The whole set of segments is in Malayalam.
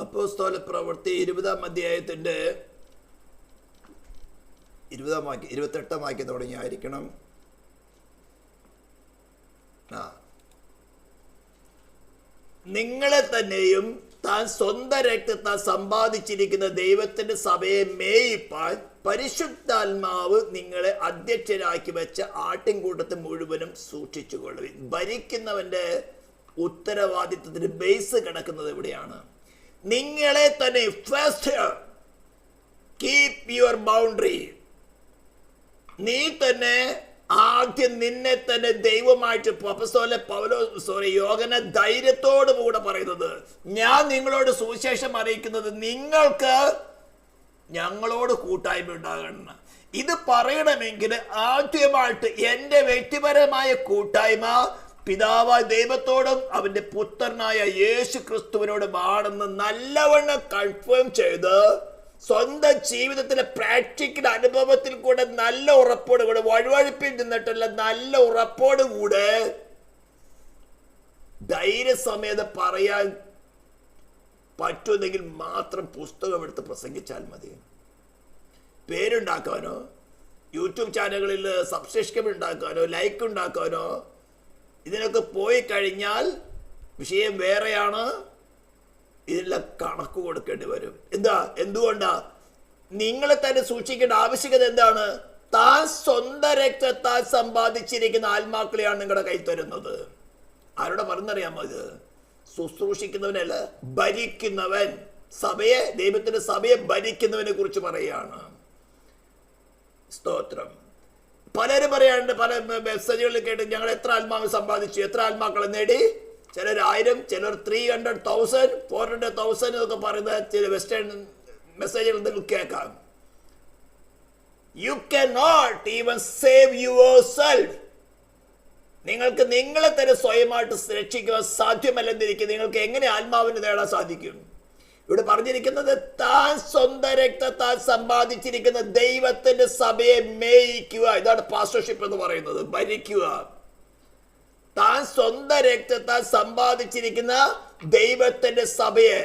അപ്പോസ്തല പ്രവൃത്തി 20-ാം അധ്യായത്തിൻ്റെ 28-ാം വാക്യം തുടങ്ങിയായിരിക്കണം. നിങ്ങളെ തന്നെയും താൻ സ്വന്തം രക്തത്താൽ സമ്പാദിച്ചിരിക്കുന്ന ദൈവത്തിന്റെ സഭയെ മേയിപ്പാൻ പരിശുദ്ധാത്മാവ് നിങ്ങളെ അധ്യക്ഷരാക്കി വെച്ച ആട്ടിൻകൂട്ടത്തെ മുഴുവനും സൂക്ഷിച്ചുകൊള്ളുവിൻ. ഭരിക്കുന്നവന്റെ ഉത്തരവാദിത്വത്തിന് ബേസ് കിടക്കുന്നത് എവിടെയാണ്? നിങ്ങളെ തന്നെ ഫസ്റ്റ് കീപ് യുവർ ബൗണ്ടറി. നീ തന്നെ ആദ്യം നിന്നെ തന്നെ ദൈവമായിട്ട് യോഹന ധൈര്യത്തോടു കൂടെ പറയുന്നത്, ഞാൻ നിങ്ങളോട് സുവിശേഷം അറിയിക്കുന്നത് നിങ്ങൾക്ക് ഞങ്ങളോട് കൂട്ടായ്മ ഉണ്ടാകണം. ഇത് പറയണമെങ്കിൽ ആദ്യമായിട്ട് എൻ്റെ വ്യക്തിപരമായ കൂട്ടായ്മ പിതാവായ ദൈവത്തോടും അവന്റെ പുത്രനായ യേശു ക്രിസ്തുവിനോടുമാണെന്ന് നല്ലവണ്ണം കൺഫേം ചെയ്ത് സ്വന്തം ജീവിതത്തിലെ പ്രാക്ടിക്കൽ അനുഭവത്തിൽ കൂടെ നല്ല ഉറപ്പോടുകൂടെ, വഴുവഴുപ്പിൽ നിന്നിട്ടല്ല, നല്ല ഉറപ്പോടുകൂടെ ധൈര്യസമേതം പറയാൻ പറ്റുമെങ്കിൽ മാത്രം പുസ്തകം എടുത്ത് പ്രസംഗിച്ചാൽ മതി. പേരുണ്ടാക്കാനോ യൂട്യൂബ് ചാനലുകളിൽ സബ്സ്ക്രിപ്ഷൻ ഉണ്ടാക്കാനോ ലൈക്ക് ഉണ്ടാക്കാനോ ഇതിനൊക്കെ പോയി കഴിഞ്ഞാൽ വിഷയം വേറെയാണ്. ഇതിനുള്ള കണക്ക് കൊടുക്കേണ്ടി വരും. എന്തുകൊണ്ടാ? നിങ്ങളെ തന്നെ സൂക്ഷിക്കേണ്ട ആവശ്യകത എന്താണ്? താൻ സ്വന്തം രക്തത്താൽ സമ്പാദിച്ചിരിക്കുന്ന ആത്മാക്കളെയാണ് നിങ്ങളുടെ കൈ തരുന്നത്. ആരോടെ പറഞ്ഞറിയാമോ? ഇത് ശുശ്രൂഷിക്കുന്നവനല്ല, ഭരിക്കുന്നവൻ. സഭയെ, ദൈവത്തിന്റെ സഭയെ ഭരിക്കുന്നവനെ കുറിച്ച് പറയുകയാണ്. സ്തോത്രം. പലരും പറയാറുണ്ട്, പല മെസ്സേജുകളിൽ കേട്ട് ഞങ്ങൾ എത്ര ആത്മാവ് സമ്പാദിച്ചു, എത്ര ആത്മാക്കളെ നേടി. ചിലർ 1000, ചിലർ 300,000, 400,000 എന്നൊക്കെ പറയുന്ന ചില വെസ്റ്റേൺ മെസ്സേജുകൾ നിങ്ങൾ കേൾക്കാം. You can not even save yourself. നിങ്ങൾക്ക് നിങ്ങളെ തന്നെ സ്വയമായിട്ട് രക്ഷിക്കുവാൻ സാധ്യമല്ലെന്നിരിക്കും. നിങ്ങൾക്ക് എങ്ങനെ ആത്മാവിന് നേടാൻ സാധിക്കും? ഇവിടെ പറഞ്ഞിരിക്കുന്നത് താൻ സ്വന്തം രക്തത്താൽ സമ്പാദിച്ചിരിക്കുന്ന ദൈവത്തിന്റെ സഭയെ മേയിക്കുക. ഇതാണ് പാസ്റ്റർഷിപ്പ് എന്ന് പറയുന്നത്, ഭരിക്കുക. താൻ സ്വന്തം രക്തത്താൽ സമ്പാദിച്ചിരിക്കുന്ന ദൈവത്തിന്റെ സഭയെ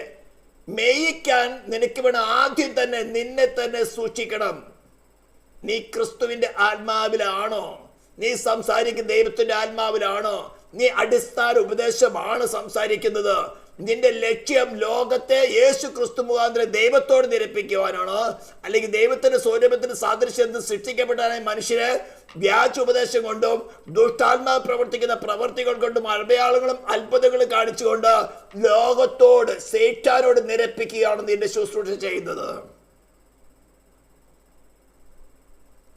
മേയിക്കാൻ നിനക്ക് വേണം ആദ്യം തന്നെ നിന്നെ തന്നെ സൂക്ഷിക്കണം. നീ ക്രിസ്തുവിന്റെ ആത്മാവിലാണോ? നീ സംസാരിക്കുന്ന ദൈവത്തിന്റെ ആത്മാവിലാണോ? നീ അടിസ്ഥാന ഉപദേശമാണ് സംസാരിക്കുന്നത്? നിന്റെ ലക്ഷ്യം ലോകത്തെ യേശു ക്രിസ്തു മുഖാന്തരം ദൈവത്തോട് നിരപ്പിക്കുവാനാണോ? അല്ലെങ്കിൽ ദൈവത്തിന്റെ സ്വരൂപത്തിന് സാദൃശ്യത്തിൽ സൃഷ്ടിക്കപ്പെട്ടാണ് മനുഷ്യരെ വ്യാജ ഉപദേശം കൊണ്ടും ദുഷ്ടാത്മാവ് പ്രവർത്തിക്കുന്ന പ്രവർത്തികൾ കൊണ്ടും അടയാളങ്ങളും അത്ഭുതങ്ങളും കാണിച്ചുകൊണ്ട് ലോകത്തോട്, സേറ്റാനോട് നിരപ്പിക്കുകയാണ് നിന്റെ ശുശ്രൂഷ ചെയ്യുന്നത്.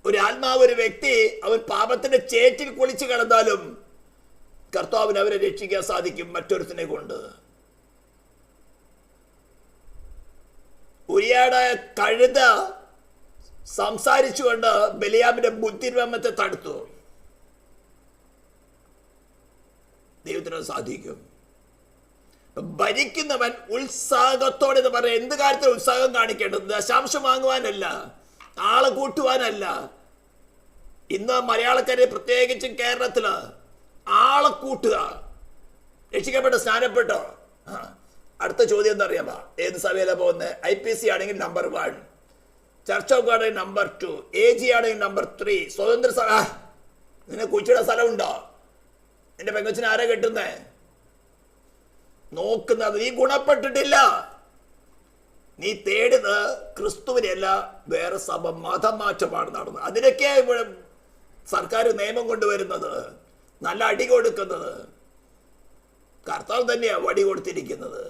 ഒരു ആത്മാവ്, ഒരു വ്യക്തി, അവൻ പാപത്തിന്റെ ചേറ്റിൽ കുളിച്ചു കിടന്നാലും കർത്താവിന് അവരെ രക്ഷിക്കാൻ സാധിക്കും മറ്റൊരുത്തിനെ കൊണ്ട്. ഉരിയാടായ കഴുത സംസാരിച്ചുകൊണ്ട് ബലിയാമിന്റെ ബുദ്ധിഭ്രമത്തെ തടുത്തു. ദൈവത്തിന് സാധിക്കും. ഭരിക്കുന്നവൻ ഉത്സാഹത്തോടെ എന്ന് പറയാം. എന്ത് കാര്യത്തിൽ ഉത്സാഹം കാണിക്കേണ്ടത്? ദശാംശം വാങ്ങുവാനല്ല, ആളെ കൂട്ടുവാനല്ല. ഇന്ന് മലയാളക്കാരെ, പ്രത്യേകിച്ചും കേരളത്തില്, ആളെ കൂട്ടുക. രക്ഷിക്കപ്പെട്ടോ, സ്നാനപ്പെട്ടോ? അടുത്ത ചോദ്യം എന്താ അറിയാമോ? ഏത് സഭയിലാണ് പോകുന്നത്? IPC ആണെങ്കിൽ നമ്പർ 1, ചർച്ച് ഓഫ് ഗോഡ് ആണെങ്കിൽ നമ്പർ 2, AG ആണെങ്കിൽ നമ്പർ 3. സ്വതന്ത്ര സഭ. നിന്നെ കുച്ചിയുടെ സ്ഥലമുണ്ടോ? നിന്റെ പെങ്കൊച്ചിനെ ആരാ കെട്ടുന്നേ? നോക്കുന്നത് നീ ഗുണപ്പെട്ടിട്ടില്ല. നീ തേടുന്നത് ക്രിസ്തുവിനെയല്ല, വേറെ സഭ മതം മാറ്റമാണ് നടന്നത്. അതിനൊക്കെയാ ഇവിടെ സർക്കാർ നിയമം കൊണ്ടുവരുന്നത്, നല്ല അടി കൊടുക്കുന്നത്. കർത്താവ് തന്നെയാ വടി കൊടുത്തിരിക്കുന്നത്.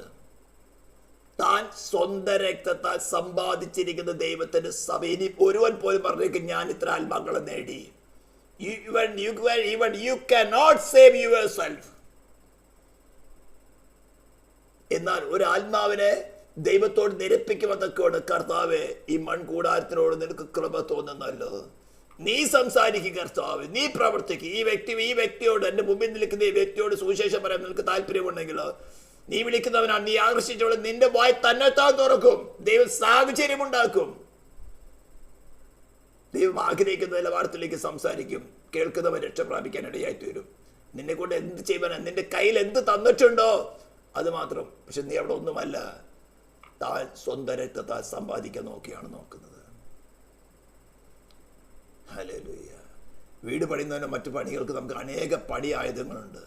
താൻ സ്വന്തം രക്തത്താൽ സമ്പാദിച്ചിരിക്കുന്ന ദൈവത്തിന്റെ സഭ. ഇനി ഒരുവൻ പോലും പറഞ്ഞേക്കും ഞാൻ ഇത്ര ആത്മാക്കളെ നേടി. You cannot save yourself. എന്നാൽ ഒരു ആത്മാവിനെ ദൈവത്തോട് നിരപ്പിക്കുമെന്നൊക്കെയാണ് കർത്താവെ, ഈ മൺകൂടാരത്തിനോട് നിനക്ക് കൃപ തോന്നുന്നല്ലോ. നീ സംസാരിക്കുക കർത്താവ്, നീ പ്രവർത്തിക്കുക. ഈ വ്യക്തിയോട്, എന്റെ മുമ്പിൽ നിൽക്കുന്ന ഈ വ്യക്തിയോട് സുവിശേഷം പറയാൻ നിനക്ക് താല്പര്യമുണ്ടെങ്കിൽ നീ വിളിക്കുന്നവനാണ്, നീ ആകർഷിച്ചോളെ, നിന്റെ വായ് തന്നെത്താൻ തുറക്കും. ദൈവം സാഹചര്യം ഉണ്ടാക്കും. ദൈവം ആഗ്രഹിക്കുന്ന നിലവാരത്തിലേക്ക് സംസാരിക്കും. കേൾക്കുന്നവൻ രക്ഷ പ്രാപിക്കാൻ ഇടയായി തീരും. നിന്നെ കൊണ്ട് എന്ത് ചെയ്യുവാനാ? നിന്റെ കയ്യിൽ എന്ത് തന്നിട്ടുണ്ടോ അത് മാത്രം. പക്ഷെ നീ അവിടെ ഒന്നുമല്ല. താൻ സ്വന്തം രക്തത്താൽ സമ്പാദിക്കാൻ നോക്കുന്നത്. ഹല്ലേലൂയ. വീട് പണിയുന്നതിന് മറ്റു പണികൾക്ക് നമുക്ക് അനേക പണിയായുധങ്ങളുണ്ട്.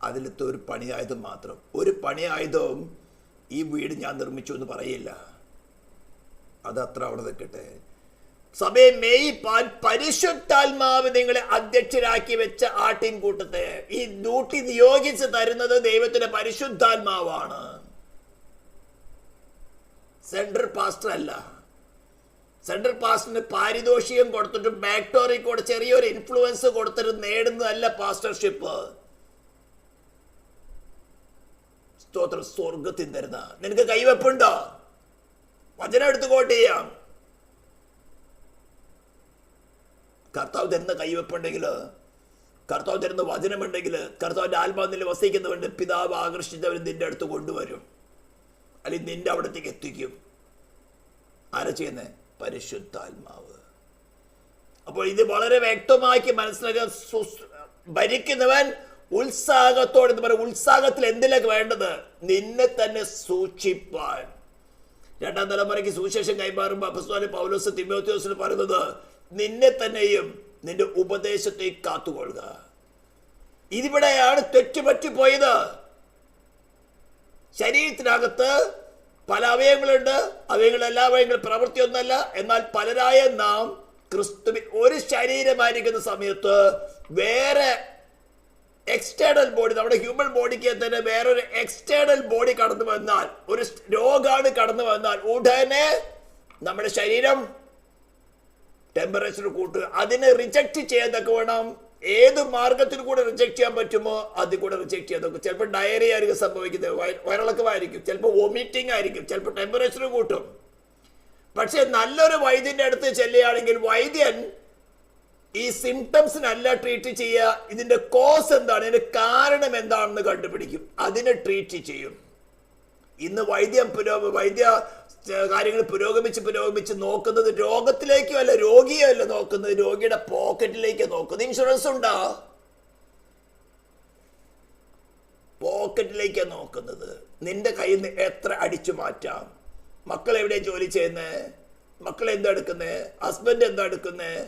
അതിലത്തെ ഒരു പണിയായുധം മാത്രം, ഒരു പണിയായുധവും ഈ വീട് ഞാൻ നിർമ്മിച്ചു എന്ന് പറയില്ല. അതത്ര അവിടെ നിൽക്കട്ടെ. സഭയെ മേയിപ്പാൻ പരിശുദ്ധാത്മാവ് നിങ്ങളെ അധ്യക്ഷരാക്കി വെച്ച ആട്ടിൻകൂട്ടത്തെ ഈ ഡ്യൂട്ടി നിയോഗിച്ച് തരുന്നത് ദൈവത്തിന്റെ പരിശുദ്ധാത്മാവാണ്. സെൻട്രൽ പാസ്റ്റർ അല്ല. സെൻട്രൽ പാസ്റ്ററിന് പാരിതോഷികം കൊടുത്തിട്ട് ബാക്ടോറി കൂടെ ചെറിയൊരു ഇൻഫ്ലുവൻസ് കൊടുത്തിട്ട് നേടുന്നതല്ല പാസ്റ്റർഷിപ്പ്. സ്തോത്രം. സ്വർഗത്തിൽ തരുന്ന നിനക്ക് കൈവെപ്പുണ്ടോ? വചനം എടുത്ത് കോട്ട് ചെയ്യാം. കർത്താവ് തരുന്ന കൈവെപ്പുണ്ടെങ്കിൽ, കർത്താവ് തരുന്ന വചനമുണ്ടെങ്കിൽ, കർത്താവിന്റെ ആത്മാവിൽ വസിക്കുന്നവന്റെ പിതാവ് ആകർഷിച്ചവൻ നിന്റെ അടുത്ത് കൊണ്ടുവരും, അല്ലെങ്കിൽ നിന്റെ അവിടത്തേക്ക് എത്തിക്കും. ആരാ ചെയ്യുന്നേ? പരിശുദ്ധാത്മാവ്. അപ്പോൾ ഇത് വളരെ വ്യക്തമാക്കി മനസ്സിലാക്കാൻ, ഭരിക്കുന്നവൻ ഉത്സാഹത്തോടെ എന്ന് പറയും. ഉത്സാഹത്തിൽ എന്തിലേക്ക് വേണ്ടത്? നിന്നെ തന്നെ സൂക്ഷിപ്പാൻ. രണ്ടാം തലമുറയ്ക്ക് സുവിശേഷം കൈമാറുമ്പോൾ അപ്പോസ്തലൻ പൗലോസ് തിമോഥെയോസിന് പറയുന്നത്, നിന്നെ തന്നെയും നിന്റെ ഉപദേശത്തെ കാത്തുകൊള്ളുക. ഇതിവിടെയാണ് തെറ്റുപറ്റിപ്പോയത്. ശരീരത്തിനകത്ത് പല അവയവങ്ങളുണ്ട്. അവയവങ്ങളെല്ലാ അവയവങ്ങൾ പ്രവൃത്തിയൊന്നല്ല. എന്നാൽ പലരായ നാം ക്രിസ്തുവിൽ ഒരു ശരീരമായിരിക്കുന്ന സമയത്ത് വേറെ എക്സ്റ്റേണൽ ബോഡി, നമ്മുടെ ഹ്യൂമൻ ബോഡിക്ക് തന്നെ വേറൊരു എക്സ്റ്റേണൽ ബോഡി കടന്നു വന്നാൽ, ഒരു രോഗാണു കടന്നു വന്നാൽ ഉടനെ നമ്മുടെ ശരീരം ടെമ്പറേച്ചർ കൂട്ടുക. അതിനെ റിജക്റ്റ് ചെയ്യാതൊക്കെ വേണം. ഏത് മാർഗത്തിൽ കൂടെ റിജക്റ്റ് ചെയ്യാൻ പറ്റുമോ അതിൽ കൂടെ റിജക്റ്റ് ചെയ്യാതൊക്കെ. ചിലപ്പോൾ ഡയറി ആയിരിക്കും സംഭവിക്കുന്നത്, വയറിളക്കമായിരിക്കും, ചിലപ്പോൾ വോമിറ്റിംഗ് ആയിരിക്കും, ചിലപ്പോൾ ടെമ്പറേച്ചർ കൂട്ടും. പക്ഷെ നല്ലൊരു വൈദ്യന്റെ അടുത്ത് ചെല്ലുകയാണെങ്കിൽ വൈദ്യൻ ഈ സിംറ്റംസിനല്ല ട്രീറ്റ് ചെയ്യുക, ഇതിന്റെ കോസ് എന്താണ്, ഇതിന്റെ കാരണം എന്താണെന്ന് കണ്ടുപിടിക്കും, അതിനെ ട്രീറ്റ് ചെയ്യും. ഇന്ന് വൈദ്യ കാര്യങ്ങൾ പുരോഗമിച്ച് നോക്കുന്നത് രോഗത്തിലേക്കും അല്ല, രോഗിയോ അല്ല നോക്കുന്നത്, രോഗിയുടെ പോക്കറ്റിലേക്ക് നോക്കുന്നത്. ഇൻഷുറൻസ് ഉണ്ടോ? പോക്കറ്റിലേക്കാണ് നോക്കുന്നത്. നിന്റെ കയ്യിൽ നിന്ന് എത്ര അടിച്ചു മാറ്റാം. മക്കൾ എവിടെ ജോലി ചെയ്യുന്നത്? മക്കൾ എന്താ എടുക്കുന്നത്? ഹസ്ബൻഡ് എന്താ എടുക്കുന്നത്?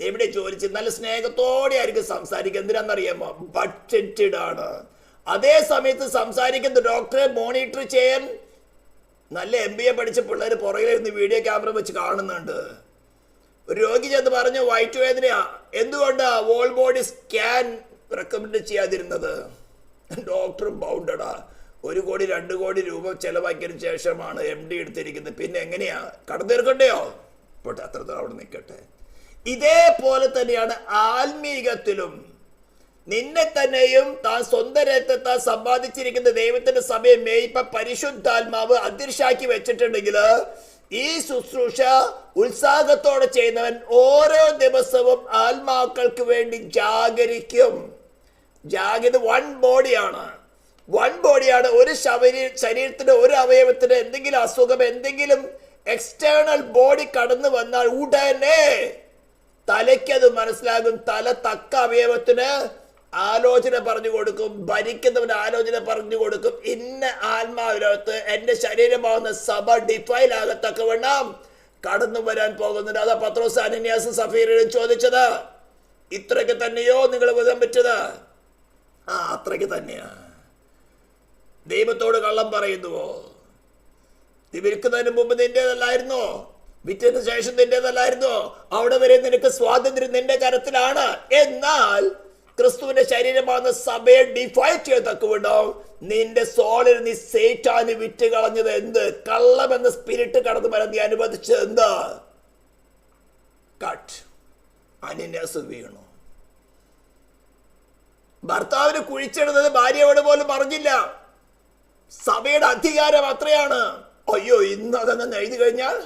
എവിടെ ജോലി ചെയ്ത് നല്ല സ്നേഹത്തോടെ ആയിരിക്കും സംസാരിക്കുക. എന്തിനാണെന്നറിയാമോ? ബഡ്ജറ്റഡ് ആണ്. അതേ സമയത്ത് സംസാരിക്കുന്ന ഡോക്ടറെ മോണിറ്റർ ചെയ്യാൻ നല്ല MBA പഠിച്ച പിള്ളേർ പുറകിലിരുന്ന് വീഡിയോ ക്യാമറ വെച്ച് കാണുന്നുണ്ട്. ഒരു രോഗി ചെന്ന് പറഞ്ഞു വയറ്റുവേദനയാ, എന്തുകൊണ്ടാ വോൾ ബോഡി സ്കാൻ റെക്കമെൻഡ് ചെയ്യാതിരുന്നത്? ഡോക്ടർ ബൗണ്ടഡാ, 1 കോടി 2 കോടി രൂപ ചെലവാക്കിയതിനു ശേഷമാണ് MD എടുത്തിരിക്കുന്നത്. പിന്നെ എങ്ങനെയാ കടന്നു തീർക്കണ്ടയോ? പോട്ടെ, അത്രത്തോളം അവിടെ നിൽക്കട്ടെ. ഇതേപോലെ തന്നെയാണ് ആത്മീകത്തിലും. നിന്നെ തന്നെയും താൻ സ്വന്തം രക്തത്താൽ സമ്പാദിച്ചിരിക്കുന്ന ദൈവത്തിന്റെ സഭയെ മേയിപ്പ പരിശുദ്ധാത്മാവ് അദൃശ്യാക്കി വെച്ചിട്ടുണ്ടെങ്കിൽ ഈ ശുശ്രൂഷ ഉത്സാഹത്തോടെ ചെയ്യുന്നവൻ ഓരോ ദിവസവും ആത്മാക്കൾക്ക് വേണ്ടി ജാഗരിക്കും. വൺ ബോഡിയാണ്. ഒരു ശരീരത്തിന്റെ ഒരു അവയവത്തിന് എന്തെങ്കിലും അസുഖം, എന്തെങ്കിലും എക്സ്റ്റേണൽ ബോഡി കടന്നു വന്നാൽ ഉടനെ തലയ്ക്കത് മനസ്സിലാകും. തല തക്ക അവയവത്തിന് ആലോചന പറഞ്ഞു കൊടുക്കും, ഭരിക്കുന്നവന് ആലോചന പറഞ്ഞു കൊടുക്കും. ഇന്ന ആത്മാവിനകത്ത് എന്റെ ശരീരമാകുന്ന സഭ ഡിഫൈൽ ആകത്തക്കവണ്ണം കടന്നു വരാൻ പോകുന്നുണ്ട്. അതാ പത്രോസ് അനന്യാസ് സഫീരനും ചോദിച്ചത്, ഇത്രയ്ക്ക് തന്നെയോ നിങ്ങൾ വിധം പറ്റത്? അത്രയ്ക്ക് തന്നെയാ. ദൈവത്തോട് കള്ളം പറയുന്നുവോ? നീ വിൽക്കുന്നതിന് മുമ്പ് നിന്റേതല്ലായിരുന്നോ? വിറ്റതിന് ശേഷം നിന്റേതല്ലായിരുന്നോ? അവിടെ വരെ നിനക്ക് സ്വാതന്ത്ര്യം നിന്റെ കരത്തിലാണ്. എന്നാൽ ക്രിസ്തുവിന്റെ ശരീരമാകുന്ന സഭയെ ഡിഫൈൻ ചെയ്തക്കുണ്ടോ? നിന്റെ സോളിൽ നീ സേറ്റാന് വിറ്റ് കളഞ്ഞത് എന്ത്? കള്ളം എന്ന സ്പിരിറ്റ് കടന്നു വരാൻ നീ അനുവദിച്ചത് എന്താ? കട്ട്. അനന്യാസ് വീണു. ഭർത്താവിന് കുഴിച്ചിടുന്നത് ഭാര്യയോട് പോലും പറഞ്ഞില്ല. സഭയുടെ അധികാരം അത്രയാണ്. അയ്യോ, ഇന്ന് അതങ്ങനെ എഴുതി കഴിഞ്ഞാൽ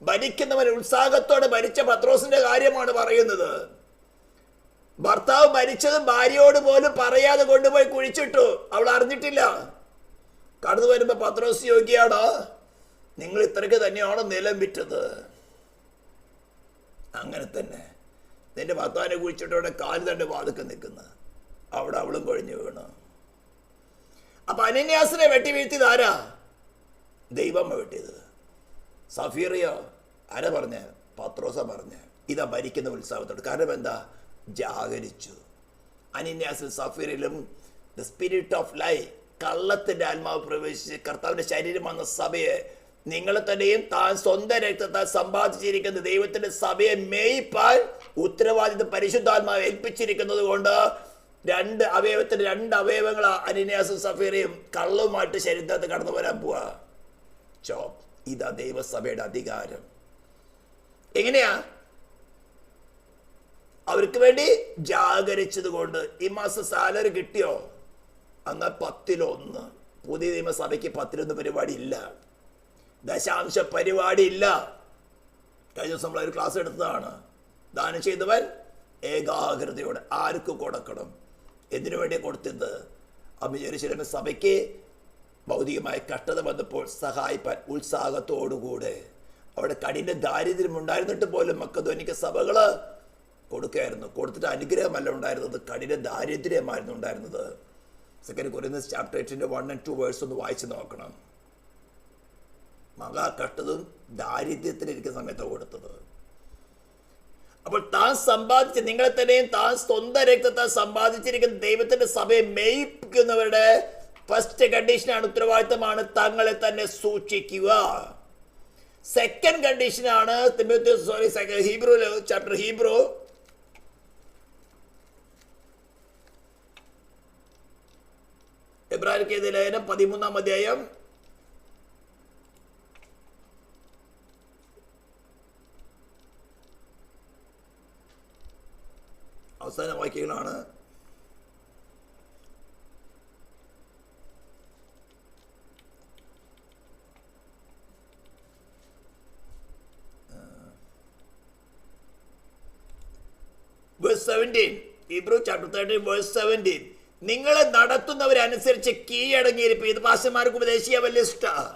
ഭരിക്കുന്നവൻ ഉത്സാഹത്തോടെ ഭരിച്ച പത്രോസിന്റെ കാര്യമാണ് പറയുന്നത്. ഭർത്താവ് ഭരിച്ചത് ഭാര്യയോട് പോലും പറയാതെ കൊണ്ടുപോയി കുഴിച്ചിട്ടു. അവൾ അറിഞ്ഞിട്ടില്ല. കടന്നു വരുമ്പോ പത്രോസ് യോഗ്യാണോ? നിങ്ങൾ ഇത്രയ്ക്ക് തന്നെയാണോ നിലം വിറ്റത്? അങ്ങനെ തന്നെ നിന്റെ ഭർത്താവിനെ കുഴിച്ചിട്ടോടെ കാല് തന്റെ വാതുക്കെ നിൽക്കുന്ന അവിടെ അവളും കൊഴിഞ്ഞു വീണു. അപ്പൊ അനന്യാസിനെ വെട്ടി വീഴ്ത്തിയത് ആരാ? ദൈവം വെട്ടിയത്. സഫീറിയോ ആരാ പറഞ്ഞ? പത്രോസ പറഞ്ഞ. ഇതാ ഭരിക്കുന്ന ഉത്സവത്തോട്. കാരണം എന്താ? ജാഗരിച്ചു. അനന്യാസിൽ സഫീറിലും ദ സ്പിരിറ്റ് ഓഫ് ലൈ, കള്ളത്തിന്റെ ആത്മാവ് പ്രവേശിച്ച് കർത്താവിന്റെ ശരീരം വന്ന സഭയെ, നിങ്ങളെ തന്നെയും താൻ സ്വന്തം രക്തത്താൽ സമ്പാദിച്ചിരിക്കുന്ന ദൈവത്തിന്റെ സഭയെ മേയിപ്പാൻ ഉത്തരവാദിത്വം പരിശുദ്ധാത്മാവ് ഏൽപ്പിച്ചിരിക്കുന്നത് കൊണ്ട് രണ്ട് അവയവങ്ങൾ അനന്യാസും സഫീറയും കള്ളുമായിട്ട് ശരീരത്ത് കടന്നു വരാൻ പോവാ. ഇതാ ദൈവസഭയുടെ അധികാരം. എങ്ങനെയാ? അവർക്ക് വേണ്ടി ജാഗരിച്ചത് കൊണ്ട്. ഈ മാസം സാലറി കിട്ടിയോ? അന്ന് 10-1. പുതിയ നിയമസഭയ്ക്ക് 10-1 പരിപാടി ഇല്ല, ദശാംശ പരിപാടി ഇല്ല. കഴിഞ്ഞ ദിവസം നമ്മളൊരു ക്ലാസ് എടുത്തതാണ്. ദാനം ചെയ്തവൻ ഏകാഗ്രതയോടെ ആർക്ക് കൊടുക്കണം, എന്തിനു വേണ്ടി കൊടുത്തത്? യെരൂശലേം സഭയ്ക്ക് ഭൗതികമായ കഷ്ടത വന്നപ്പോൾ സഹായിപ്പാൻ ഉത്സാഹത്തോടുകൂടെ. അവിടെ കഠിന ദാരിദ്ര്യം ഉണ്ടായിരുന്നിട്ട് പോലും മക്കദോനിക്ക സഭകള് കൊടുക്കുകയായിരുന്നു. കൊടുത്തിട്ട് അനുഗ്രഹമല്ല ഉണ്ടായിരുന്നത്, കഠിന ദാരിദ്ര്യമായിരുന്നു ഉണ്ടായിരുന്നത്. 2 Corinthians chapter 8 1 and 2 വേഴ്സ് ഒന്ന് വായിച്ചു നോക്കണം. മഹാകഷ്ടതും ദാരിദ്ര്യത്തിലിരിക്കുന്ന സമയത്താണ് കൊടുത്തത്. അപ്പോൾ താൻ സമ്പാദിച്ച, നിങ്ങളെ തന്നെയും താൻ സ്വന്തം രക്തത്താൽ സമ്പാദിച്ചിരിക്കുന്ന ദൈവത്തിന്റെ സഭയെ മേയിപ്പിക്കുന്നവരുടെ ഫസ്റ്റ് കണ്ടീഷനാണ്, ഉത്തരവാദിത്തമാണ് തങ്ങളെ തന്നെ സൂക്ഷിക്കുക. സെക്കൻഡ് കണ്ടീഷനാണ് ഹീബ്രു ചാപ്റ്റർ ഹീബ്രു എബ്രായർക്കെഴുതിയ ലേഖനം 13-ാം അധ്യായം അവസാന വാക്യങ്ങളാണ്. Verse 17, Hebrew chapter 13 verse 17. നിങ്ങളെ നടത്തുന്നവരനുസരിച്ച് കീഴടങ്ങിയിരിക്കും. ഇത് പാസ്റ്റർമാർക്ക് ഉപദേശിക്കാൻ വലിയ ഇഷ്ടമാണ്.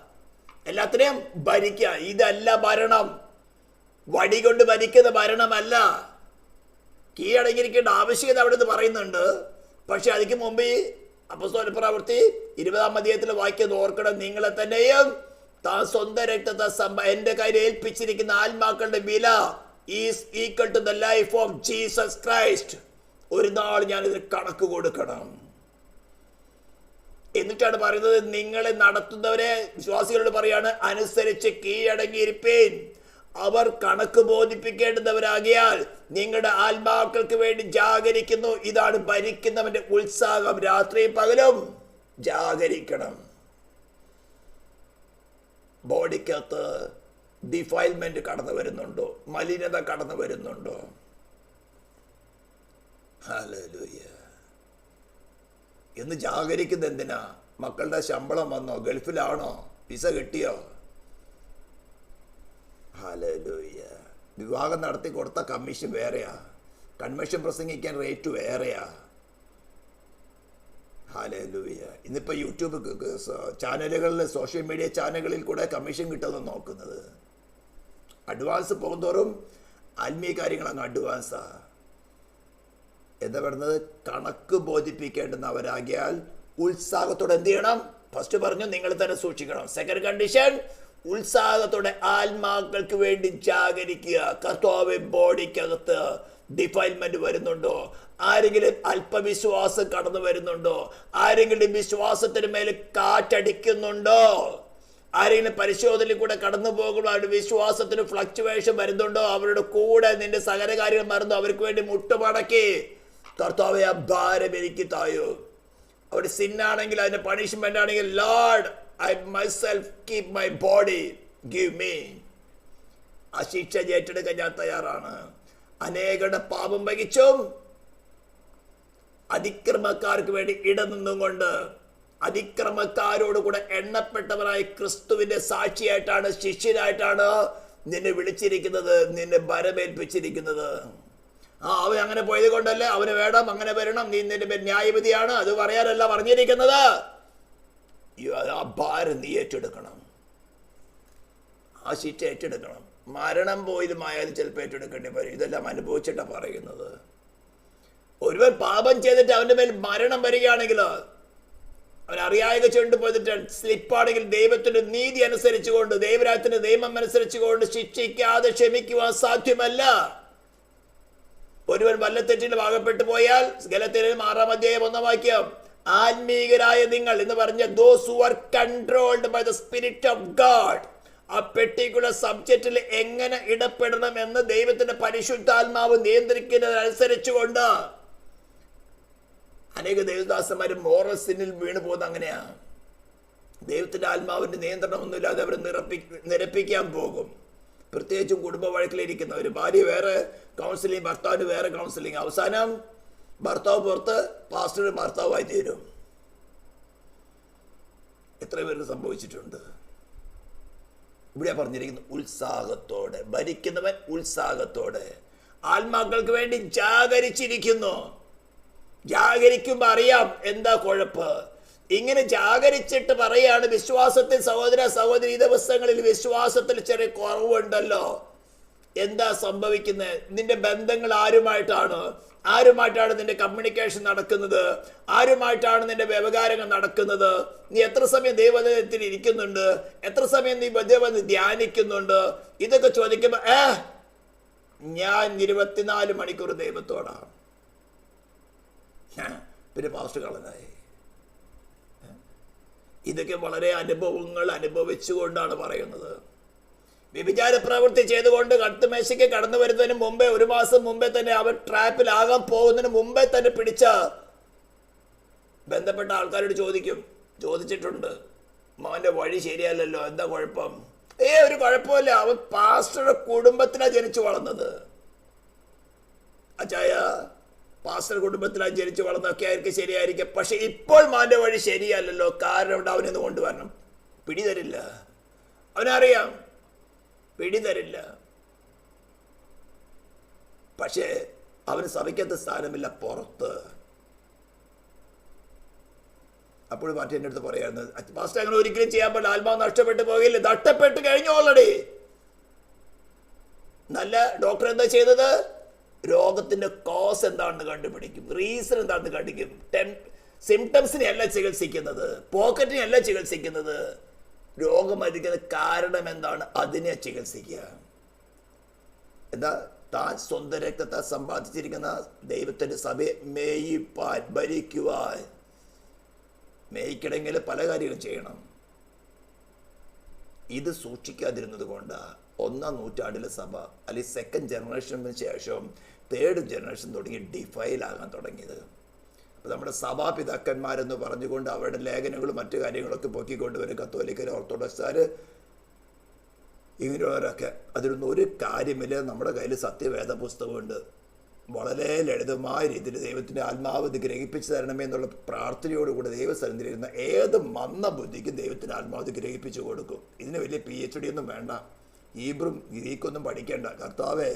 എല്ലാത്തിനെയും ഭരിക്കുക. ഇതല്ല ഭരണം, വടി കൊണ്ട് ഭരിക്കുന്ന ഭരണമല്ല. കീഴടങ്ങിയിരിക്കേണ്ട ആവശ്യകത അവിടെ നിന്ന് പറയുന്നുണ്ട്. പക്ഷെ അതിക്ക് മുമ്പ് ഈ അപ്പോസ്തല പ്രവൃത്തി 20-ാം അധ്യായത്തിൽ വാക്യം ഓർക്കണം. നിങ്ങളെ തന്നെയും താൻ സ്വന്തം രക്തത്തെ എന്റെ കയ്യിൽ ഏൽപ്പിച്ചിരിക്കുന്ന ആത്മാക്കളുടെ വില is equal to the life of Jesus Christ. ഒരു നാൾ ഞാനിതിന് കണക്ക് കൊടുക്കണം. എന്നിട്ടാണ് പറയുന്നത്, നിങ്ങളെ നടത്തുന്നവരെ വിശ്വാസികളോട് പറയാണ്, അനുസരിച്ച് കീഴടങ്ങിയിരിപ്പേൻ. അവർ കണക്ക് ബോധിപ്പിക്കേണ്ടുന്നവരാകിയാൽ നിങ്ങളുടെ ആത്മാക്കൾക്ക് വേണ്ടി ജാഗരിക്കുന്നു. ഇതാണ് ഭരിക്കുന്നവന്റെ ഉത്സാഹം. രാത്രിയും പകലും ജാഗരിക്കണം. ബോഡിക്കകത്ത് ഡിഫൈൽമെന്റ് കടന്നു വരുന്നുണ്ടോ? മലിനത കടന്നു വരുന്നുണ്ടോ? ഹല്ലേലൂയ. എന്ന് ജാഗരിക്കുന്നത് എന്തിനാ? മക്കളുടെ ശമ്പളം വന്നോ? ഗൾഫിലാണോ? വിസ കിട്ടിയോ? ഹല്ലേലൂയ. വിവാഹം നടത്തി കൊടുത്ത കമ്മീഷൻ വേറെയാ, കൺവെൻഷൻ പ്രസംഗിക്കാൻ റേറ്റ് വേറെയാ. ഹല്ലേലൂയ. ഇന്നിപ്പോൾ യൂട്യൂബ് ചാനലുകളിൽ, സോഷ്യൽ മീഡിയ ചാനലുകളിൽ കൂടെ കമ്മീഷൻ കിട്ടുമെന്ന് നോക്കുന്നത്. അഡ്വാൻസ് പോകുന്തോറും ആത്മീയ കാര്യങ്ങൾ അങ്ങ് അഡ്വാൻസാ. എന്താ പറയുന്നത്? കണക്ക് ബോധിപ്പിക്കേണ്ടുന്നവരാകിയാൽ ഉത്സാഹത്തോടെ എന്ത് ചെയ്യണം? ഫസ്റ്റ് പറഞ്ഞു, നിങ്ങൾ തന്നെ സൂക്ഷിക്കണം. സെക്കൻഡ് കണ്ടീഷൻ, ഉത്സാഹത്തോടെ ആത്മാക്കൾക്ക് വേണ്ടി ജാഗരിക്കുക. കർത്താവ് ബോഡിക്കകത്ത് ഡിഫൈൽമെന്റ് വരുന്നുണ്ടോ? ആരെങ്കിലും അല്പവിശ്വാസം കടന്നു വരുന്നുണ്ടോ? ആരെങ്കിലും വിശ്വാസത്തിന് മേൽ കാറ്റടിക്കുന്നുണ്ടോ? ആരെങ്കിലും പരിശോധനയിൽ കൂടെ കടന്നു പോകുമ്പോൾ അവരുടെ വിശ്വാസത്തിന് ഫ്ലക്ച്വേഷൻ വരുന്നുണ്ടോ? അവരുടെ കൂടെ നിന്റെ സകല കാര്യങ്ങൾ മറന്നു അവർക്ക് വേണ്ടി മുട്ടുമടക്കി കർത്താവേ ആ ഭാരം എനിക്ക് തായോ. അവിടെ സിന്നാണെങ്കിൽ അതിന്റെ പണിഷ്മെന്റ് ആണെങ്കിൽ, Lord I myself keep my body, give me. ആ ശിക്ഷ ഏറ്റെടുക്കാൻ ഞാൻ തയ്യാറാണ്. അനേകരുടെ പാപം വഹിച്ചും അതിക്രമക്കാർക്ക് വേണ്ടി ഇടനിന്നും കൊണ്ട് അതിക്രമക്കാരോട് കൂടെ എണ്ണപ്പെട്ടവരായി ക്രിസ്തുവിന്റെ സാക്ഷിയായിട്ടാണ്, ശിഷ്യനായിട്ടാണ് നിന്നെ വിളിച്ചിരിക്കുന്നത്, നിന്നെ ഭരമേൽപ്പിച്ചിരിക്കുന്നത്. അവൻ അങ്ങനെ പോയത് കൊണ്ടല്ലേ അവന് വേണം, അങ്ങനെ വരണം, നീ നിന്റെ ന്യായവിധിയാണ്, അത് പറയാനല്ല പറഞ്ഞിരിക്കുന്നത്. ആ ഭാരം നീ ഏറ്റെടുക്കണം, ആ ശിക്ഷ ഏറ്റെടുക്കണം. മരണം പോയതുമായാലും ചിലപ്പോൾ ഏറ്റെടുക്കേണ്ടി വരും. ഇതെല്ലാം അനുഭവിച്ചിട്ടാണ് പറയുന്നത്. ഒരുവൻ പാപം ചെയ്തിട്ട് അവന്റെ മേൽ മരണം വരികയാണെങ്കിൽ അവൻ അറിയാതെ ചുണ്ടു പോയിട്ട് സ്ലിപ്പാണെങ്കിൽ ദൈവത്തിന്റെ നീതി അനുസരിച്ചുകൊണ്ട്, ദൈവരാജ്യത്തിന്റെ നിയമം അനുസരിച്ചുകൊണ്ട് ശിക്ഷിക്കാതെ ക്ഷമിക്കുവാൻ സാധ്യമല്ല. ഒരുവൻ വല്ല തെറ്റിലും അകപ്പെട്ടു പോയാൽ, ഗലാത്യർ 6:1 ആത്മീകരായ നിങ്ങൾ എന്ന് പറഞ്ഞ those who are controlled by the spirit of God, ആ പെർട്ടിക്കുലർ സബ്ജക്റ്റിൽ എങ്ങനെ ഇടപെടണം എന്ന് ദൈവത്തിന്റെ പരിശുദ്ധാത്മാവ് നിയന്ത്രിക്കുന്നതനുസരിച്ചുകൊണ്ട്. അനേക ദൈവദാസന്മാർ മോറൽ സിന്നിൽ വീണു പോകുന്നത് അങ്ങനെയാ. ദൈവത്തിന്റെ ആത്മാവിന്റെ നിയന്ത്രണമൊന്നുമില്ലാതെ അവർ നിരപ്പിക്കാൻ പോകും. പ്രത്യേകിച്ചും കുടുംബ വഴക്കിലിരിക്കുന്നവർ, ഭാര്യ വേറെ കൗൺസിലിംഗ്, ഭർത്താവിന് വേറെ കൗൺസിലിംഗ്, അവസാനം ഭർത്താവ് പുറത്ത്, പാസ്റ്റർ ഭർത്താവായി തീരും. എത്ര പേർക്ക് സംഭവിച്ചിട്ടുണ്ട്? ഇവിടെ പറഞ്ഞിരിക്കുന്നു ഉത്സാഹത്തോടെ ഭരിക്കുന്നവൻ ഉത്സാഹത്തോടെ ആത്മാക്കൾക്ക് വേണ്ടി ജാഗരിച്ചിരിക്കുന്നു. ജാഗരിക്കുമ്പോ അറിയാം എന്താ കുഴപ്പ്. ഇങ്ങനെ ജാഗരിച്ചിട്ട് പറയാണ് വിശ്വാസത്തിൽ സഹോദര സഹോദരി, ഈ ദിവസങ്ങളിൽ വിശ്വാസത്തിൽ ചെറിയ കുറവുണ്ടല്ലോ. എന്താ സംഭവിക്കുന്നത്? നിന്റെ ബന്ധങ്ങൾ ആരുമായിട്ടാണ് നിന്റെ കമ്മ്യൂണിക്കേഷൻ നടക്കുന്നത്? ആരുമായിട്ടാണ് നിന്റെ വ്യവഹാരങ്ങൾ നടക്കുന്നത്? നീ എത്ര സമയം ദൈവത്തിൽ ഇരിക്കുന്നുണ്ട്? എത്ര സമയം നീ ദൈവം ധ്യാനിക്കുന്നുണ്ട്? ഇതൊക്കെ ചോദിക്കുമ്പോ ഞാൻ 24 മണിക്കൂർ ദൈവത്തോടാണ്. പിന്നെ പാസ്റ്റർ കളനായി. ഇതൊക്കെ വളരെ അനുഭവങ്ങൾ അനുഭവിച്ചുകൊണ്ടാണ് പറയുന്നത്. വ്യഭിചാര പ്രവൃത്തി ചെയ്തുകൊണ്ട് കട്ടുമേശയ്ക്ക് കടന്നു വരുന്നതിന് മുമ്പേ, 1 മാസം മുമ്പേ തന്നെ അവർ ട്രാപ്പിലാകാൻ പോകുന്നതിന് മുമ്പേ തന്നെ പിടിച്ച ബന്ധപ്പെട്ട ആൾക്കാരോട് ചോദിച്ചിട്ടുണ്ട്, മോന്റെ വഴി ശരിയല്ലല്ലോ, എന്താ കുഴപ്പം? ഒരു കുഴപ്പമില്ല, അവൻ പാസ്റ്ററുടെ കുടുംബത്തിലാണ് ജനിച്ചു വളർന്നത്. അച്ചായ പാസ്റ്റർ കുടുംബത്തിലാണ് ജനിച്ചു വളർന്നൊക്കെ ആയിരിക്കും, ശരിയായിരിക്കും. പക്ഷെ ഇപ്പോൾ മോന്റെ വഴി ശരിയല്ലല്ലോ. കാരണം ഇവിടെ അവനെന്ന് കൊണ്ടുവരണം. പിടിതരില്ല, അവനറിയാം, പിടിതരില്ല. പക്ഷേ അവന് സഭയ്ക്കകത്ത് സ്ഥാനമില്ല, പുറത്ത്. അപ്പോൾ പാർട്ടി എൻ്റെ അടുത്ത് പറയായിരുന്നു, പാസ്റ്റർ അങ്ങനെ ഒരിക്കലും ചെയ്യാൻ പാടില്ല, ആത്മാവ് നഷ്ടപ്പെട്ടു പോകില്ല. നഷ്ടപ്പെട്ട് കഴിഞ്ഞു ഓൾറെഡി. നല്ല ഡോക്ടർ എന്താ ചെയ്തത്? രോഗത്തിന്റെ കോസ് എന്താണെന്ന് കണ്ടുപിടിക്കും, റീസൺ എന്താണെന്ന് കണ്ടുപിടിക്കും. സിംറ്റംസിനെ അല്ല ചികിത്സിക്കുന്നത്, പോക്കറ്റിനെ അല്ല ചികിത്സിക്കുന്നത്. രോഗം അധിക്കുന്ന കാരണം എന്താണ്, അതിനെ ചികിത്സിക്കുക. എന്താ? താൻ സ്വന്തം രക്തത്തെ സമ്പാദിച്ചിരിക്കുന്ന ദൈവത്തിന്റെ സഭയെ മേയിപ്പാൻ, ഭരിക്കുവാൻ. മേയിക്കണമെങ്കിൽ പല കാര്യങ്ങളും ചെയ്യണം. ഇത് സൂക്ഷിക്കാതിരുന്നത് കൊണ്ടാണ് 1-ാം നൂറ്റാണ്ടിലെ സഭ, അല്ലെങ്കിൽ 2nd ജനറേഷന് ശേഷം 3rd ജനറേഷൻ തുടങ്ങി ഡിഫൈലാകാൻ തുടങ്ങിയത്. അപ്പോൾ നമ്മുടെ സഭാപിതാക്കന്മാരെന്ന് പറഞ്ഞുകൊണ്ട് അവരുടെ ലേഖനങ്ങളും മറ്റു കാര്യങ്ങളൊക്കെ പൊക്കിക്കൊണ്ടുവരും കത്തോലിക്കർ, ഓർത്തഡോക്സുകാർ, ഇങ്ങനെയുള്ളവരൊക്കെ. അതിലൊന്നും ഒരു കാര്യമില്ല. നമ്മുടെ കയ്യിൽ സത്യവേദ പുസ്തകമുണ്ട്. വളരെ ലളിതമായ രീതിയിൽ ദൈവത്തിൻ്റെ ആത്മാവ് ഇത് ഗ്രഹിപ്പിച്ചു തരണമേ എന്നുള്ള പ്രാർത്ഥനയോടുകൂടി ദൈവസന്നിധിയിലിരുന്ന ഏത് മന്ന ബുദ്ധിക്കും ദൈവത്തിൻ്റെ ആത്മാവ് ഇത് ഗ്രഹിപ്പിച്ചു കൊടുക്കും. ഇതിന് വലിയ PhD ഒന്നും വേണ്ട, ഹീബ്രും ഗ്രീക്കൊന്നും പഠിക്കേണ്ട. കർത്താവേ,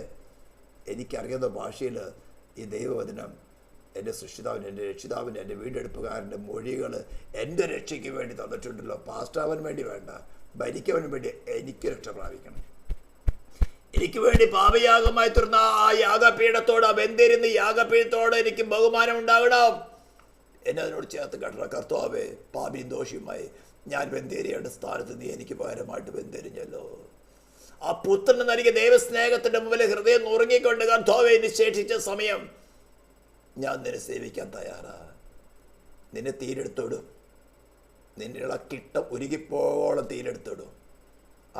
എനിക്കറിയാവുന്ന ഭാഷയിൽ ഈ ദൈവവചനം എൻ്റെ സൃഷ്ടിതാവിന്, എൻ്റെ രക്ഷിതാവിന്, എൻ്റെ വീണ്ടെടുപ്പുകാരൻ്റെ മൊഴികൾ എൻ്റെ രക്ഷയ്ക്ക് വേണ്ടി തന്നിട്ടുണ്ടല്ലോ. പാസ്റ്ററാവാൻ വേണ്ടി വേണ്ട, ഭരിക്കവന് വേണ്ടി എനിക്ക് രക്ഷ പ്രാപിക്കണം. എനിക്ക് വേണ്ടി പാപയാഗമായി തീർന്ന ആ യാഗപീഠത്തോട്, ആ ബന്ധിരുന്ന യാഗപീഠത്തോട് എനിക്ക് ബഹുമാനം ഉണ്ടാകണം. എന്നെ അതിനോട് ചേർത്ത് കണ്ടറ. കർത്താവേ, പാപിയും ദോഷിയുമായി ഞാൻ ബന്ധേരിയുടെ സ്ഥാനത്ത് നീ എനിക്ക് പകരമായിട്ട് ബന്ധെരിഞ്ഞല്ലോ. ആ പുത്രന് നൽകിയ ദൈവസ്നേഹത്തിന്റെ മുമ്പിൽ ഹൃദയം നുറുങ്ങിക്കൊണ്ട്, കർത്താവേ, നിശേഷിച്ച സമയം ഞാൻ നിന്നെ സേവിക്കാൻ തയ്യാറാ. നിന്നെ തീരെടുത്തോടും, നിന്നെ ഇളക്കിട്ടം ഉരുകിപ്പോളം തീരെടുത്തോടും.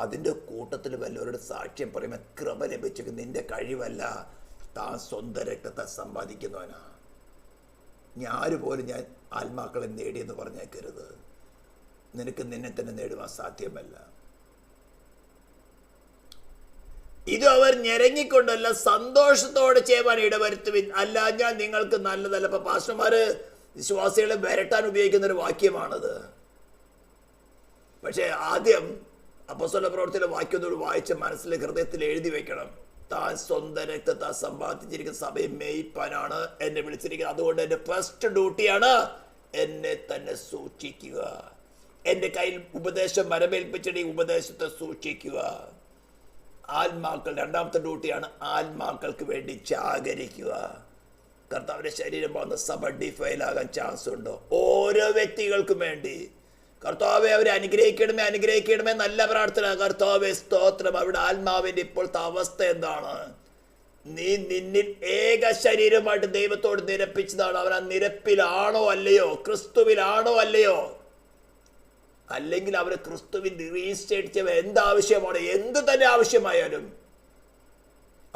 അതിൻ്റെ കൂട്ടത്തിൽ വല്ലവരുടെ സാക്ഷ്യം പറയുമ്പോൾ കൃപ ലഭിച്ചത് നിന്റെ കഴിവല്ല, താൻ സ്വന്തം രക്തത്തെ സമ്പാദിക്കുന്നവനാ. ഞാനുപോലും ഞാൻ ആത്മാക്കളെ നേടിയെന്ന് പറഞ്ഞേക്കരുത്. നിനക്ക് നിന്നെ തന്നെ നേടുവാൻ സാധ്യമല്ല. ഇത് അവർ ഞെരങ്ങിക്കൊണ്ടല്ല, സന്തോഷത്തോടെ ചെയ്യുവാൻ ഇടവരുത്തുവിൻ, അല്ല ഞാൻ നിങ്ങൾക്ക് നല്ലതല്ല. ഇപ്പൊ പാസ്റ്റർമാര് വിശ്വാസികളെ വരട്ടാൻ ഉപയോഗിക്കുന്ന ഒരു വാക്യമാണത്. പക്ഷെ ആദ്യം അപ്പോസ്തല പ്രവൃത്തിയിലെ വാക്യത്തോട് വായിച്ച് മനസ്സിൽ ഹൃദയത്തിൽ എഴുതി വെക്കണം. താൻ സ്വന്തം രക്തത്തെ സമ്പാദിച്ചിരിക്കുന്ന സഭയെ മേയിപ്പാനാണ് എന്നെ വിളിച്ചിരിക്കുന്നത്. അതുകൊണ്ട് എൻ്റെ ഫസ്റ്റ് ഡ്യൂട്ടിയാണ് എന്നെ തന്നെ സൂക്ഷിക്കുക. എൻ്റെ കയ്യിൽ ഉപദേശം വരമേൽപ്പിച്ചിട്ട് ഈ ഉപദേശത്തെ സൂക്ഷിക്കുക. ആത്മാക്കൾ, രണ്ടാമത്തെ ഡ്യൂട്ടിയാണ് ആത്മാക്കൾക്ക് വേണ്ടി ജാഗരിക്കുക. കർത്താവിൻ്റെ ശരീരം വന്ന് സഭ ഡിഫൈലാകാൻ ചാൻസ് ഉണ്ടോ? ഓരോ വ്യക്തികൾക്കും വേണ്ടി കർത്താവെ അവരെ അനുഗ്രഹിക്കണമേ, അനുഗ്രഹിക്കണമേ, നല്ല പ്രാർത്ഥന. കർത്താവെ സ്തോത്രം. അവിടെ ആത്മാവിൻ്റെ ഇപ്പോഴത്തെ അവസ്ഥ എന്താണ്? നീ നിന്നിൽ ഏക ശരീരമായിട്ട് ദൈവത്തോട് നിരപ്പിച്ചതാണ്. അവൻ ആ നിരപ്പിലാണോ അല്ലയോ? ക്രിസ്തുവിലാണോ അല്ലയോ? അല്ലെങ്കിൽ അവരെ ക്രിസ്തുവിൽ റീസ്റ്റേറ്റ് ചെയ്യുക എന്താവശ്യമാണ്, എന്ത് തന്നെ ആവശ്യമായാലും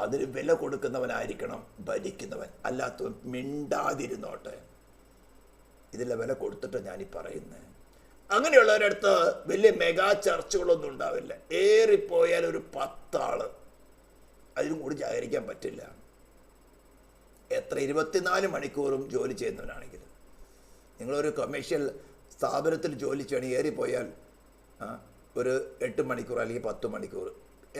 അതിന് വില കൊടുക്കുന്നവനായിരിക്കണം ഭരിക്കുന്നവൻ. അല്ലാത്തവൻ മിണ്ടാതിരുന്നോട്ടെ. ഇതിലെ വില കൊടുത്തിട്ട് ഞാനീ പറയുന്നത്. അങ്ങനെയുള്ളവരടുത്ത് വലിയ മെഗാ ചർച്ചകളൊന്നും ഉണ്ടാവില്ല. ഏറിപ്പോയാൽ ഒരു 10 ആള്, അതിനും കൂടി ജാഗരിക്കാൻ പറ്റില്ല. എത്ര 24 മണിക്കൂറും ജോലി ചെയ്യുന്നവനാണെങ്കിൽ, നിങ്ങളൊരു കൊമേഴ്ഷ്യൽ സ്ഥാപനത്തിൽ ജോലി ചെയ്യണമെങ്കിൽ ഏറിപ്പോയാൽ ഒരു 8 മണിക്കൂർ അല്ലെങ്കിൽ 10 മണിക്കൂർ.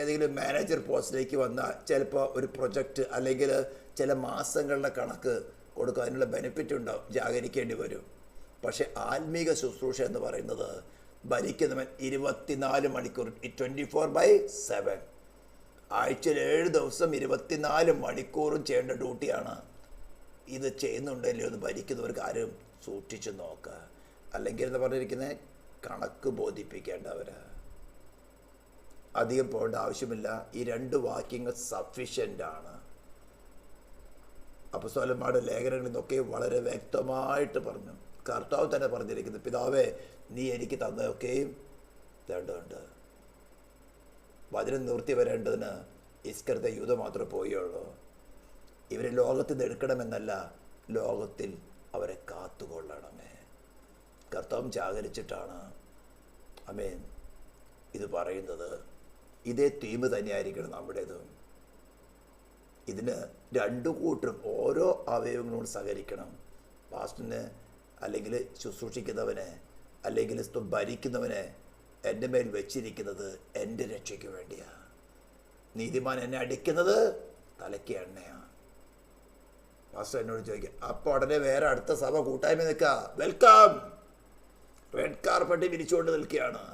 ഏതെങ്കിലും മാനേജർ പോസ്റ്റിലേക്ക് വന്നാൽ ചിലപ്പോൾ ഒരു പ്രൊജക്റ്റ് അല്ലെങ്കിൽ ചില മാസങ്ങളുടെ കണക്ക് കൊടുക്കുക, അതിനുള്ള ബെനിഫിറ്റ് ഉണ്ടാവും, ജാഗരിക്കേണ്ടി വരും. പക്ഷെ ആത്മീക ശുശ്രൂഷ എന്ന് പറയുന്നത് ഭരിക്കുന്നവൻ 24 മണിക്കൂർ 24/7, ആഴ്ചയിൽ 7 ദിവസം 24 മണിക്കൂറും ചെയ്യേണ്ട ഡ്യൂട്ടിയാണ്. ഇത് ചെയ്യുന്നുണ്ടല്ലോ എന്ന് ഭരിക്കുന്നവർക്ക് ആരും സൂക്ഷിച്ച് നോക്കുക. അല്ലെങ്കിൽ എന്ന് പറഞ്ഞിരിക്കുന്നത് കണക്ക് ബോധിപ്പിക്കേണ്ടവർ. അധികം പോകേണ്ട ആവശ്യമില്ല. ഈ 2 വാക്യങ്ങൾ സഫിഷ്യൻ്റ് ആണ്. അപ്പോസ്തലന്മാരുടെ ലേഖനങ്ങളിൽ നിന്നൊക്കെ വളരെ വ്യക്തമായിട്ട് പറഞ്ഞു. കർത്താവ് തന്നെ പറഞ്ഞിരിക്കുന്നത്, പിതാവേ നീ എനിക്ക് തന്നതൊക്കെയും വേണ്ടതുണ്ട്. വചനം നിവൃത്തി വരേണ്ടതിന് ഇസ്കറിയത്തെ യൂദ മാത്രമേ പോയുള്ളൂ. ഇവരെ ലോകത്തിൽ നിന്ന് എടുക്കണമെന്നല്ല, ലോകത്തിൽ അവരെ കാത്തുകൊള്ളണമേ. കർത്താവ് ജാഗരിച്ചിട്ടാണ് ആമേൻ ഇത് പറയുന്നത്. ഇതേ തീം തന്നെയായിരിക്കണം നമ്മുടേതും. ഇതിന് 2 കൂട്ടരും ഓരോ അവയവങ്ങളോട് സഹകരിക്കണം. പാസ്റ്ററിന് അല്ലെങ്കിൽ ശുശ്രൂഷിക്കുന്നവനെ അല്ലെങ്കിൽ ഭരിക്കുന്നവനെ എൻ്റെ മേൽ വെച്ചിരിക്കുന്നത് എൻ്റെ രക്ഷയ്ക്ക് വേണ്ടിയാണ്. നീതിമാൻ എന്നെ അടിക്കുന്നത് തലയ്ക്ക് എണ്ണയാണ്. പാസ്റ്റർ എന്നോട് ചോദിക്കുക, അപ്പോൾ ഉടനെ വേറെ അടുത്ത സഭ കൂട്ടായ്മ നിൽക്കുക, വെൽക്കം, റെഡ് കാർപ്പറ്റ് വിരിച്ചുകൊണ്ട് നിൽക്കുകയാണ്.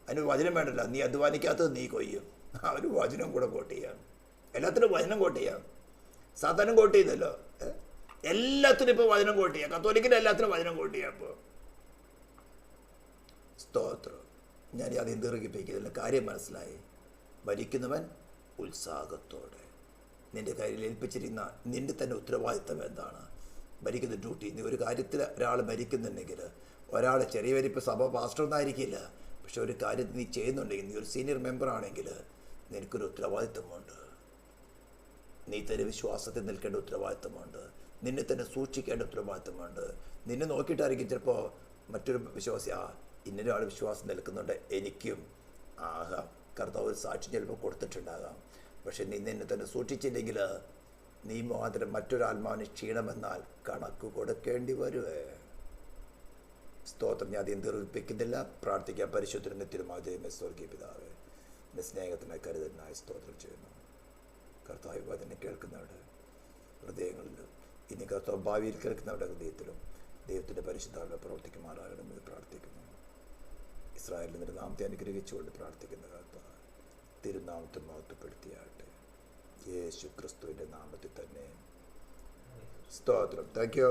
അതിന് വചനം വേണ്ടല്ല. നീ അധ്വാനിക്കാത്തത് നീ കൊയ്യും. ഒരു വചനം കൂടെ കോട്ട് ചെയ്യാം. എല്ലാത്തിനും വചനം കോട്ട് ചെയ്യാം. സാധാരണ കോട്ട് ചെയ്തല്ലോ, എല്ലാത്തിനും ഇപ്പോൾ വചനം കോട്ട് ചെയ്യാം. കത്തോലിക്കിന് എല്ലാത്തിനും വചനം കോട്ട് ചെയ്യാം. ഇപ്പോൾ സ്തോത്രം. ഞാൻ ആദ്യം ദീർഘിപ്പിക്കുന്നില്ല, കാര്യം മനസ്സിലായി. ഭരിക്കുന്നവൻ ഉത്സാഹത്തോടെ നിൻ്റെ കയ്യിൽ ഏൽപ്പിച്ചിരുന്ന നിൻ്റെ തന്നെ ഉത്തരവാദിത്തം എന്താണ്? ഭരിക്കുന്ന ഡ്യൂട്ടി. നീ ഒരു കാര്യത്തിൽ ഒരാൾ ഭരിക്കുന്നുണ്ടെങ്കിൽ, ഒരാൾ ചെറിയ വലിപ്പം സഭ പാസ്റ്ററൊന്നായിരിക്കില്ല, പക്ഷെ ഒരു കാര്യം നീ ചെയ്യുന്നുണ്ടെങ്കിൽ, നീ ഒരു സീനിയർ മെമ്പർ ആണെങ്കിൽ നിനക്കൊരു ഉത്തരവാദിത്തമുണ്ട്. നീ തന്നെ വിശ്വാസത്തിൽ നിൽക്കേണ്ട ഉത്തരവാദിത്തമുണ്ട്. നിന്നെ തന്നെ സൂക്ഷിക്കേണ്ട ഉത്തരവാദിത്തമുണ്ട്. നിന്നെ നോക്കിയിട്ടായിരിക്കും ചിലപ്പോൾ മറ്റൊരു വിശ്വാസി, ഇന്നൊരാൾ വിശ്വാസം നിൽക്കുന്നുണ്ട്, എനിക്കും ആകാം. കർത്താവ് ഒരു സാക്ഷി ചിലപ്പോൾ കൊടുത്തിട്ടുണ്ടാകാം. പക്ഷെ നീ നിന്നെ തന്നെ സൂക്ഷിച്ചില്ലെങ്കിൽ നീ മാത്രം മറ്റൊരാത്മാവിന് ക്ഷീണമെന്നാൽ കണക്ക് കൊടുക്കേണ്ടി വരുവേ. സ്തോത്രം. ഞാൻ അധികം ദീർഘിപ്പിക്കുന്നില്ല. പ്രാർത്ഥിക്കാൻ. പരിശുദ്ധനും നിത്യനുമായ ദൈവമേ, സ്വർഗീയ പിതാവേ, എൻ്റെ സ്നേഹത്തിനായി കരുതലിനായി സ്തോത്രം ചെയ്യുന്നു. കർത്താവ് വചനം കേൾക്കുന്നവരുടെ ഹൃദയങ്ങളിലും ഇനി കർത്താവ് ഭാവിയിൽ കേൾക്കുന്നവരുടെ ഹൃദയത്തിലും ദൈവത്തിൻ്റെ പരിശുദ്ധാത്മാവ് പ്രവർത്തിക്കുമാറാകണമെന്ന് പ്രാർത്ഥിക്കുന്നു. ഇസ്രായേലിൽ നിന്റെ നാമത്തെ അനുഗ്രഹിച്ചുകൊണ്ട് പ്രാർത്ഥിക്കുന്ന കർത്താവ് തിരുനാമത്തെ മഹത്വപ്പെടുത്തിയാട്ടെ. യേശു ക്രിസ്തുവിൻ്റെ നാമത്തിൽ തന്നെ സ്തോത്രം. Thank you.